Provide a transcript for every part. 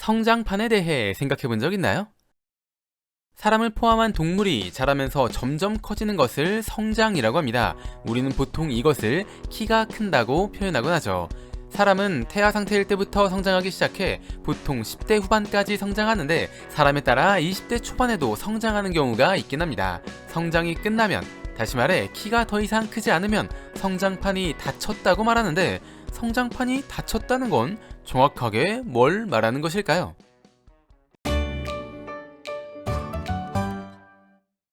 성장판에 대해 생각해 본 적 있나요? 사람을 포함한 동물이 자라면서 점점 커지는 것을 성장이라고 합니다. 우리는 보통 이것을 키가 큰다고 표현하곤 하죠. 사람은 태아 상태일 때부터 성장하기 시작해 보통 10대 후반까지 성장하는데 사람에 따라 20대 초반에도 성장하는 경우가 있긴 합니다. 성장이 끝나면, 다시 말해 키가 더 이상 크지 않으면 성장판이 닫혔다고 말하는데, 성장판이 닫혔다는 건 정확하게 뭘 말하는 것일까요?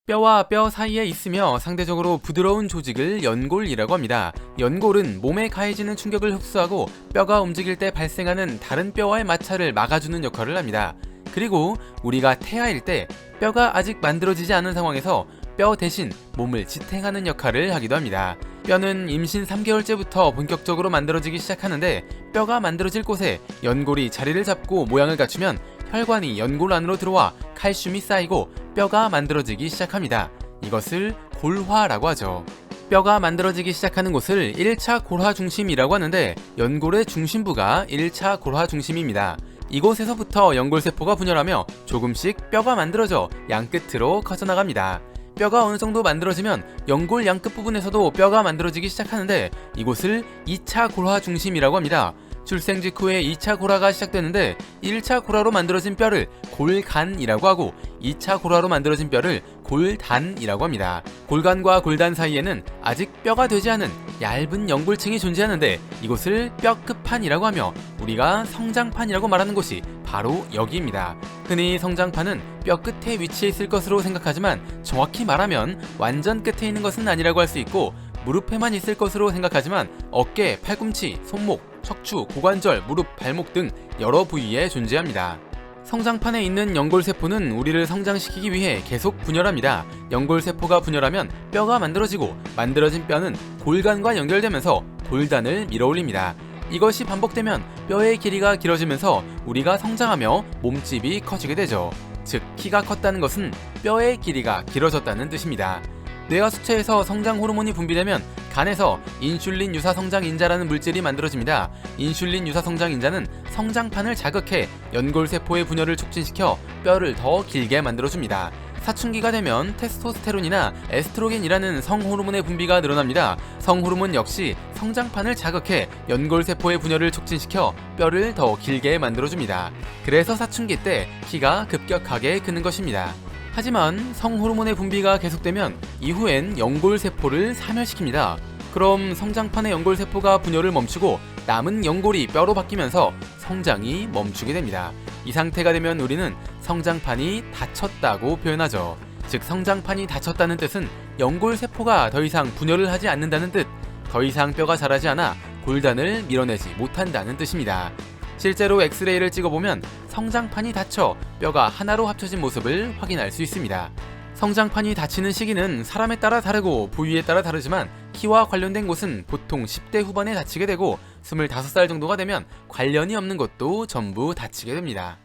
뼈와 뼈 사이에 있으며 상대적으로 부드러운 조직을 연골이라고 합니다. 연골은 몸에 가해지는 충격을 흡수하고 뼈가 움직일 때 발생하는 다른 뼈와의 마찰을 막아주는 역할을 합니다. 그리고 우리가 태아일 때 뼈가 아직 만들어지지 않은 상황에서 뼈 대신 몸을 지탱하는 역할을 하기도 합니다. 뼈는 임신 3개월째부터 본격적으로 만들어지기 시작하는데, 뼈가 만들어질 곳에 연골이 자리를 잡고 모양을 갖추면 혈관이 연골 안으로 들어와 칼슘이 쌓이고 뼈가 만들어지기 시작합니다. 이것을 골화라고 하죠. 뼈가 만들어지기 시작하는 곳을 1차 골화 중심이라고 하는데, 연골의 중심부가 1차 골화 중심입니다. 이곳에서부터 연골세포가 분열하며 조금씩 뼈가 만들어져 양끝으로 커져나갑니다. 뼈가 어느 정도 만들어지면 연골 양끝 부분에서도 뼈가 만들어지기 시작하는데, 이곳을 2차 골화 중심이라고 합니다. 출생 직후에 2차 골화가 시작되는데, 1차 골화로 만들어진 뼈를 골간이라고 하고 2차 골화로 만들어진 뼈를 골단이라고 합니다. 골간과 골단 사이에는 아직 뼈가 되지 않은 얇은 연골층이 존재하는데, 이곳을 뼈끝판이라고 하며 우리가 성장판이라고 말하는 곳이 바로 여기입니다. 흔히 성장판은 뼈 끝에 위치해 있을 것으로 생각하지만, 정확히 말하면 완전 끝에 있는 것은 아니라고 할 수 있고, 무릎에만 있을 것으로 생각하지만 어깨, 팔꿈치, 손목, 척추, 고관절, 무릎, 발목 등 여러 부위에 존재합니다. 성장판에 있는 연골세포는 우리를 성장시키기 위해 계속 분열합니다. 연골세포가 분열하면 뼈가 만들어지고, 만들어진 뼈는 골간과 연결되면서 골단을 밀어올립니다. 이것이 반복되면 뼈의 길이가 길어지면서 우리가 성장하며 몸집이 커지게 되죠. 즉, 키가 컸다는 것은 뼈의 길이가 길어졌다는 뜻입니다. 뇌와 수체에서 성장 호르몬이 분비되면 간에서 인슐린 유사 성장 인자라는 물질이 만들어집니다. 인슐린 유사 성장 인자는 성장판을 자극해 연골세포의 분열을 촉진시켜 뼈를 더 길게 만들어줍니다. 사춘기가 되면 테스토스테론이나 에스트로겐이라는 성호르몬의 분비가 늘어납니다. 성호르몬 역시 성장판을 자극해 연골세포의 분열을 촉진시켜 뼈를 더 길게 만들어줍니다. 그래서 사춘기 때 키가 급격하게 크는 것입니다. 하지만 성호르몬의 분비가 계속되면 이후엔 연골세포를 사멸시킵니다. 그럼 성장판의 연골세포가 분열을 멈추고 남은 연골이 뼈로 바뀌면서 성장이 멈추게 됩니다. 이 상태가 되면 우리는 성장판이 닫혔다고 표현하죠. 즉, 성장판이 닫혔다는 뜻은 연골세포가 더 이상 분열을 하지 않는다는 뜻, 더 이상 뼈가 자라지 않아 골단을 밀어내지 못한다는 뜻입니다. 실제로 엑스레이를 찍어보면 성장판이 닫혀 뼈가 하나로 합쳐진 모습을 확인할 수 있습니다. 성장판이 닫히는 시기는 사람에 따라 다르고 부위에 따라 다르지만, 키와 관련된 곳은 보통 10대 후반에 닫히게 되고 25살 정도가 되면 관련이 없는 곳도 전부 닫히게 됩니다.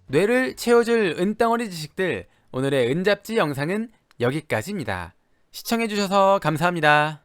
뇌를 채워줄 은덩어리 지식들, 오늘의 은잡지 영상은 여기까지입니다. 시청해주셔서 감사합니다.